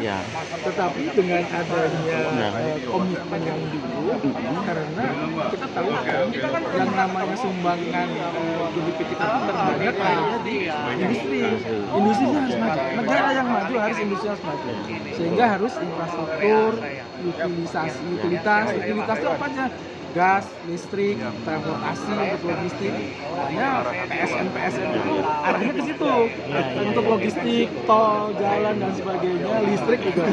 Ya. Tetapi dengan adanya komitmen yang dulu, karena kita tahu kan yang namanya sumbangan GDP kita itu terbanyak akhirnya di industri. Industrinya harus maju. Negara yang maju harus industri harus maju. Sehingga harus infrastruktur, utilitas itu apa aja? Gas, listrik, transportasi untuk logistik. Makanya PSN itu arahnya ke situ. Untuk logistik, tol, jalan dan sebagainya, listrik juga.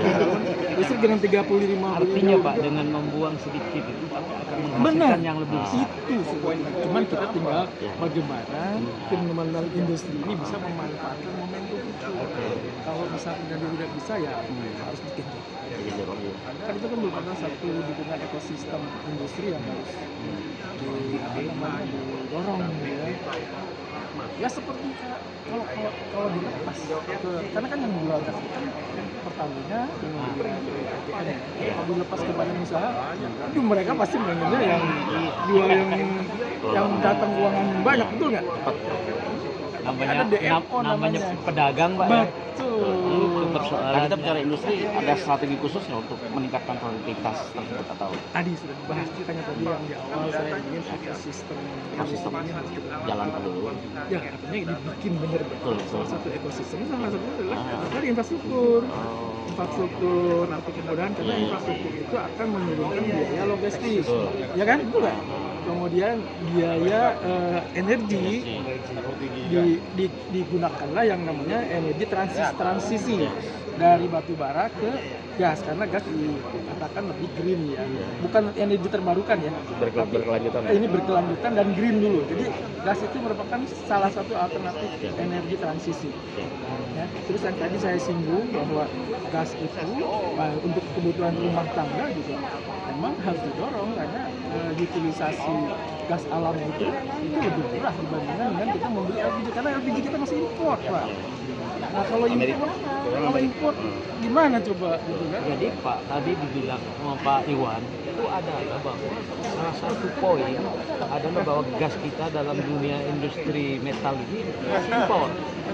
Listrik dengan 35. Artinya Pak, dengan membuang sedikit itu tapi akan menghasilkan yang lebih besar. Itu sebetulnya. Cuman kita tinggal bagaimana kriminal industri ini bisa memanfaatkan momentum itu. Kalau misalnya tidak bisa ya harus dikenjot. Kan itu kan merupakan satu dukungan ekosistem industri yang harus didorong ya. Ya seperti kalau dilepas karena kan yang jual gas itu kan Pertamina dengan PGN. Kalau dilepas ke badan usaha, itu mereka pasti pengennya yang jual yang datang uangan banyak, betul nggak? Namanya pedagang Pak. Betul. Itu persoalan. Nah, kita bicara industri, ada strategi khusus nggak untuk meningkatkan produktivitas tersebut atau? Tadi sudah dibahas ceritanya tadi yang di awal saya ingin ekosistem Ekosistem ini harus kita jalan dulu. ya artinya dibikin bener Betul. salah satu ekosistem salah satunya adalah dari infrastruktur nanti kemudahan karena infrastruktur itu akan menurunkan biaya logistik ya kan betul nggak? Kemudian biaya energi digunakanlah yang namanya energi transisi dari batu bara ke gas karena gas dikatakan lebih green ya, bukan energi terbarukan ya, Berkelanjutan. ini berkelanjutan dan green dulu. Jadi gas itu merupakan salah satu alternatif energi transisi. Ya, terus yang tadi saya singgung bahwa gas itu untuk kebutuhan rumah tangga juga memang harus didorong karena utilisasi gas alam itu lebih murah dibandingkan dengan kita membeli LPG karena LPG kita masih import Pak. Nah kalau import gimana coba gitu kan? Jadi Pak tadi dibilang sama Pak Iwan itu adalah bahwa salah satu poin adalah bahwa gas kita dalam dunia industri metal ini impor.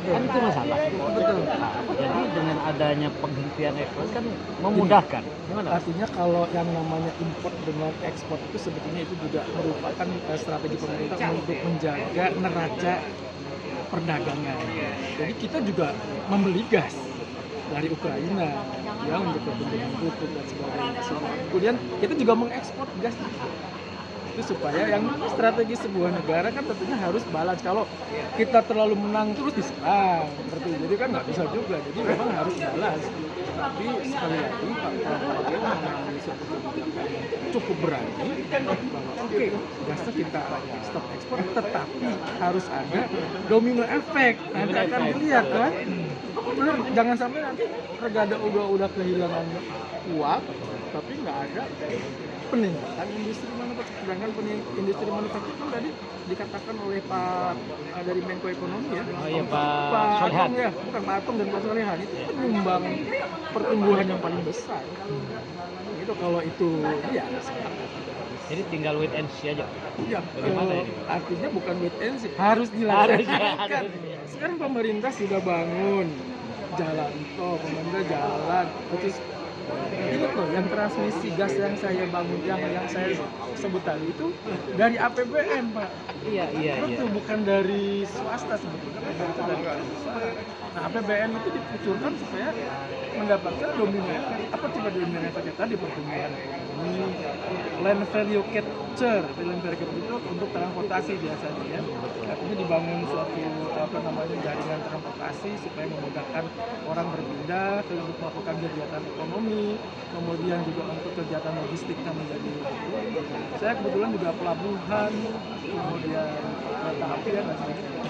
Kan itu masalah. Betul. Nah, jadi dengan adanya penghentian ekspor kan memudahkan. Gimana? Artinya kalau yang namanya import dengan ekspor itu sebetulnya itu juga merupakan strategi pemerintah untuk menjaga neraca perdagangan. Jadi kita juga membeli gas dari Ukraina ya untuk kepentingan pupuk dan sebagainya. Kemudian kita juga mengekspor gas itu supaya yang strategi sebuah negara kan tentunya harus balance. Kalau kita terlalu menang terus diserang seperti itu, jadi kan nggak bisa juga. Jadi memang harus balance. Tapi sekali lagi Pak Prabowo mengambil suatu kebijakan cukup berani bahwa oke, gasnya kita stop ekspor, tetapi harus ada domino efek. Nanti akan dilihat kan. Benar, jangan sampai nanti Regada udah kehilangan uang, tapi nggak ada peningkatan industri manufaktur. Sedangkan industri manufaktur itu tadi dikatakan oleh Pak dari Menko Ekonomi ya. Oh iya Pak Atom ya, bukan Pak Atom dan Pak Solehan itu penyumbang pertumbuhan yang paling besar. Itu kalau itu ya sepakat. Jadi tinggal wait and see aja. Ya, Bagaimana ini? artinya bukan wait and see, harus dilaksanakan. Sekarang pemerintah sudah bangun jalan tol, pemerintah jalan, terus ingat loh yang transmisi gas yang saya bangun, yang saya sebut tadi itu dari APBN Pak. Iya. Itu bukan dari swasta sebetulnya, itu dari swasta. Nah APBN itu dikucurkan supaya mendapatkan domino efek. Apa coba domino efeknya tadi? Pertumbuhan ekonomi, land value capture itu untuk transportasi biasanya ya. Artinya dibangun suatu jaringan transportasi supaya memudahkan orang berpindah untuk melakukan kegiatan ekonomi, kemudian juga untuk kegiatan logistiknya menjadi. Saya kebetulan juga pelabuhan, kemudian kereta api ya,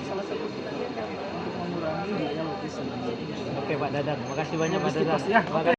salah satu untuk mengurangi biaya logistik. Oke Pak Dadan, makasih banyak Pak Logistik Dadan. pos, ya.